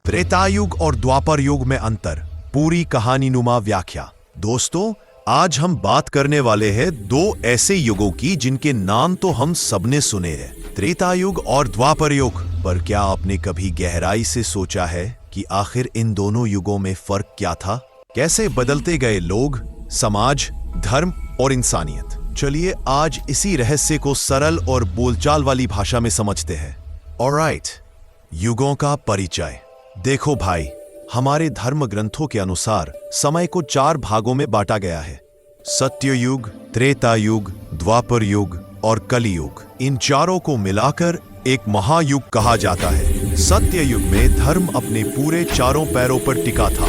त्रेतायुग और द्वापर युग में अंतर, पूरी कहानीनुमा व्याख्या। दोस्तों, आज हम बात करने वाले हैं दो ऐसे युगों की जिनके नाम तो हम सबने सुने हैं, त्रेतायुग और द्वापर युग। पर क्या आपने कभी गहराई से सोचा है कि आखिर इन दोनों युगों में फर्क क्या था? कैसे बदलते गए लोग, समाज, धर्म और इंसानियत? चलिए आज इसी रहस्य को सरल और बोलचाल वाली भाषा में समझते हैं। ऑलराइट, युगों का परिचय। देखो भाई, हमारे धर्म ग्रंथों के अनुसार समय को 4 भागों में बांटा गया है: सत्ययुग, त्रेता युग, द्वापर युग और कलियुग। इन चारों को मिलाकर एक महायुग कहा जाता है। सत्ययुग में धर्म अपने पूरे चारों पैरों पर टिका था,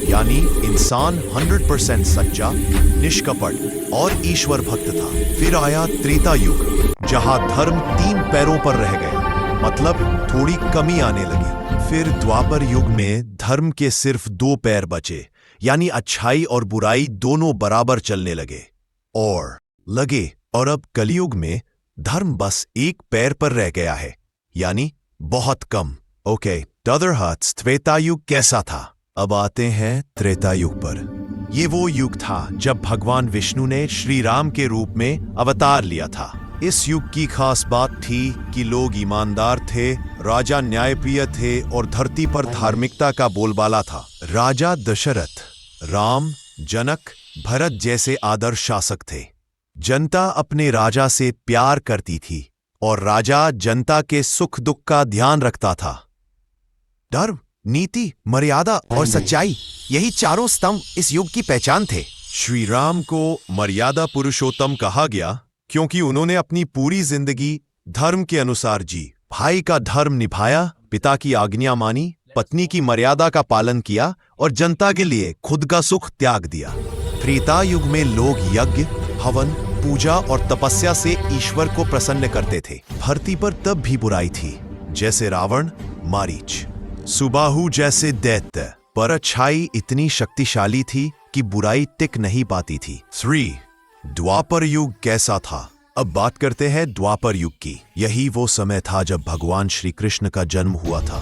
यानी इंसान 100% सच्चा, निष्कपट और ईश्वर भक्त था। फिर आया त्रेता युग, जहां धर्म 3 पैरों पर रह गया, मतलब थोड़ी कमी आने लगी। फिर द्वापर युग में धर्म के सिर्फ 2 पैर बचे, यानी अच्छाई और बुराई दोनों बराबर चलने लगे। और अब कलियुग में धर्म बस 1 पैर पर रह गया है, यानी बहुत कम। ओके, तदरहत त्रेता युग कैसा था? अब आते हैं त्रेता युग पर। ये वो युग था जब भगवान विष्णु ने श्री राम के रूप में अवतार लिया था। इस युग की खास बात थी कि लोग ईमानदार थे, राजा न्यायप्रिय थे और धरती पर धार्मिकता का बोलबाला था। राजा दशरथ, राम, जनक, भरत जैसे आदर्श शासक थे। जनता अपने राजा से प्यार करती थी और राजा जनता के सुख दुख का ध्यान रखता था। धर्म, नीति, मर्यादा और सच्चाई, यही चारों स्तंभ इस युग की पहचान थे। श्री राम को मर्यादा पुरुषोत्तम कहा गया क्योंकि उन्होंने अपनी पूरी जिंदगी धर्म के अनुसार जी। भाई का धर्म निभाया, पिता की आज्ञा मानी, पत्नी की मर्यादा का पालन किया और जनता के लिए खुद का सुख त्याग दिया। त्रेता युग में लोग यज्ञ, हवन, पूजा और तपस्या से ईश्वर को प्रसन्न करते थे। धरती पर तब भी बुराई थी, जैसे रावण, मारीच, सुबाहु जैसे दैत्य, पर अच्छाई इतनी शक्तिशाली थी कि बुराई टिक नहीं पाती थी। 3. द्वापर युग कैसा था? अब बात करते हैं द्वापर युग की। यही वो समय था जब भगवान श्री कृष्ण का जन्म हुआ था।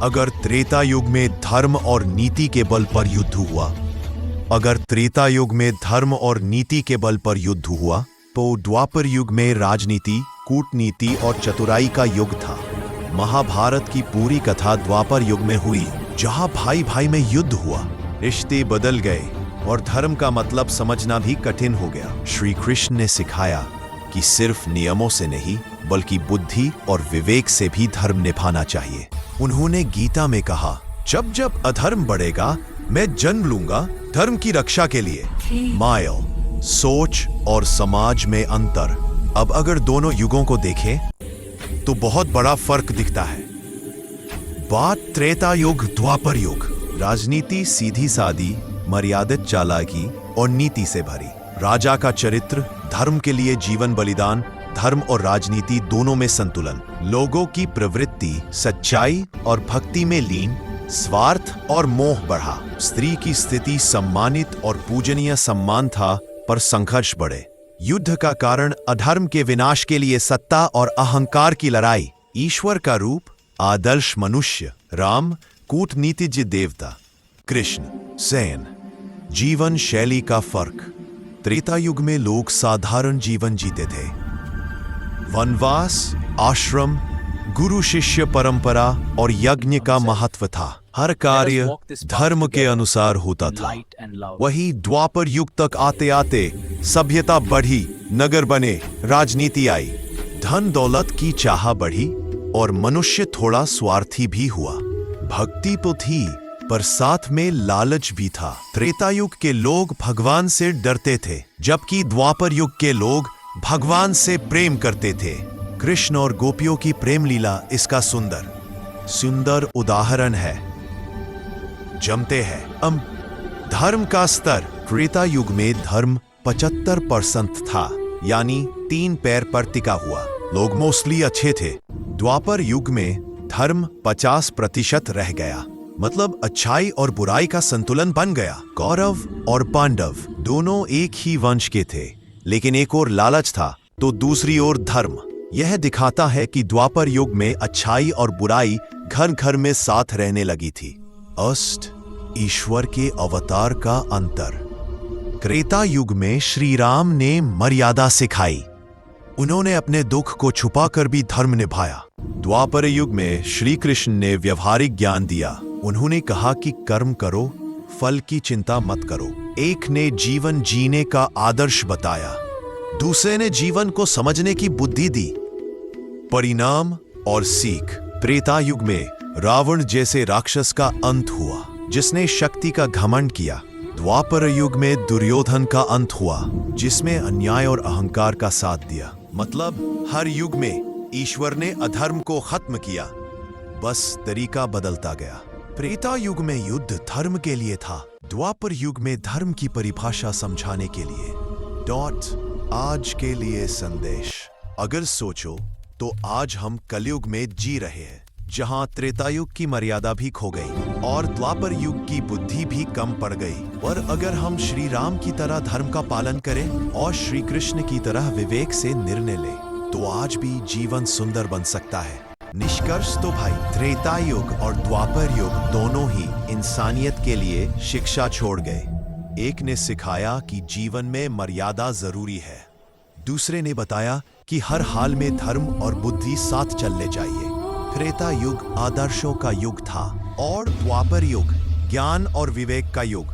अगर त्रेता युग में धर्म और नीति के बल पर युद्ध हुआ, तो द्वापर युग में राजनीति, कूटनीति और चतुराई का युग था। महाभारत की पूरी कथा द्वापर युग में हुई, जहां भाई भाई में युद्ध हुआ, रिश्ते बदल गए और धर्म का मतलब समझना भी कठिन हो गया। श्री कृष्ण ने सिखाया कि सिर्फ नियमों से नहीं, बल्कि बुद्धि और विवेक से भी धर्म निभाना चाहिए। उन्होंने गीता में कहा, जब जब अधर्म बढ़ेगा, मैं जन्म लूंगा धर्म की रक्षा के लिए। माया, सोच और समाज में अंतर। अब अगर दोनों युगों को देखें तो बहुत बड़ा फर्क दिखता है। बात त्रेता युग, द्वापर युग। राजनीति सीधी सादी, मर्यादित चालाकी और नीति से भरी। राजा का चरित्र, धर्म के लिए जीवन बलिदान, धर्म और राजनीति दोनों में संतुलन। लोगों की प्रवृत्ति सच्चाई और भक्ति में लीन, स्वार्थ और मोह बढ़ा। स्त्री की स्थिति सम्मानित और पूजनीय सम्मान था, पर संघर्ष बढ़े। युद्ध का कारण अधर्म के विनाश के लिए सत्ता और अहंकार की लड़ाई। ईश्वर का रूप, आदर्श मनुष्य, राम, कूटनीतिज्ञ देवता, कृष्ण, सेन। जीवन शैली का फर्क। त्रेता युग में लोग साधारण जीवन जीते थे। वनवास, आश्रम, गुरु शिष्य परंपरा और यज्ञ का महत्व था। हर कार्य धर्म के अनुसार होता था। वही द्वापर युग तक आते आते सभ्यता बढ़ी, नगर बने, राजनीति आई, धन दौलत की चाह बढ़ी और मनुष्य थोड़ा स्वार्थी भी हुआ। भक्ति तो थी, पर साथ में लालच भी था। त्रेता युग के लोग भगवान से डरते थे, जबकि द्वापर युग के लोग भगवान से प्रेम करते थे। कृष्ण और गोपियों की प्रेम लीला इसका सुंदर उदाहरण है। जमते हैं। धर्म का स्तर। त्रेता युग में धर्म 75% था, यानी 3 पैर पर टिका हुआ। लोग मोस्टली अच्छे थे। द्वापर युग में धर्म 50% रह गया, मतलब अच्छाई और बुराई का संतुलन बन गया। कौरव और पांडव दोनों एक ही वंश के थे, लेकिन एक ओर लालच था तो दूसरी ओर धर्म। यह दिखाता है कि द्वापर युग में अच्छाई और बुराई घर घर में साथ रहने लगी थी। अष्ट ईश्वर के अवतार का अंतर। त्रेता युग में श्री राम ने मर्यादा सिखाई। उन्होंने अपने दुख को छुपाकर भी धर्म निभाया। द्वापर युग में श्री कृष्ण ने व्यवहारिक ज्ञान दिया। उन्होंने कहा कि कर्म करो, फल की चिंता मत करो। एक ने जीवन जीने का आदर्श बताया, दूसरे ने जीवन को समझने की बुद्धि दी। परिणाम और सीख। त्रेता युग में रावण जैसे राक्षस का अंत हुआ, जिसने शक्ति का घमंड किया। द्वापर युग में दुर्योधन का अंत हुआ, जिसमें अन्याय और अहंकार का साथ दिया। मतलब हर युग में ईश्वर ने अधर्म को खत्म किया, बस तरीका बदलता गया। त्रेता युग में युद्ध धर्म के लिए था, द्वापर युग में धर्म की परिभाषा समझाने के लिए। आज के लिए संदेश। अगर सोचो तो आज हम कलयुग में जी रहे हैं, जहां त्रेता युग की मर्यादा भी खो गई और द्वापर युग की बुद्धि भी कम पड़ गई। पर अगर हम श्री राम की तरह धर्म का पालन करें और श्री कृष्ण की तरह विवेक से निर्णय लें, तो आज भी जीवन सुंदर बन सकता है। निष्कर्ष तो भाई, त्रेता युग और द्वापर युग दोनों ही इंसानियत के लिए शिक्षा छोड़ गए। एक ने सिखाया कि जीवन में मर्यादा जरूरी है, दूसरे ने बताया कि हर हाल में धर्म और बुद्धि साथ चलने चाहिए। त्रेता युग आदर्शों का युग था और द्वापर युग ज्ञान और विवेक का युग।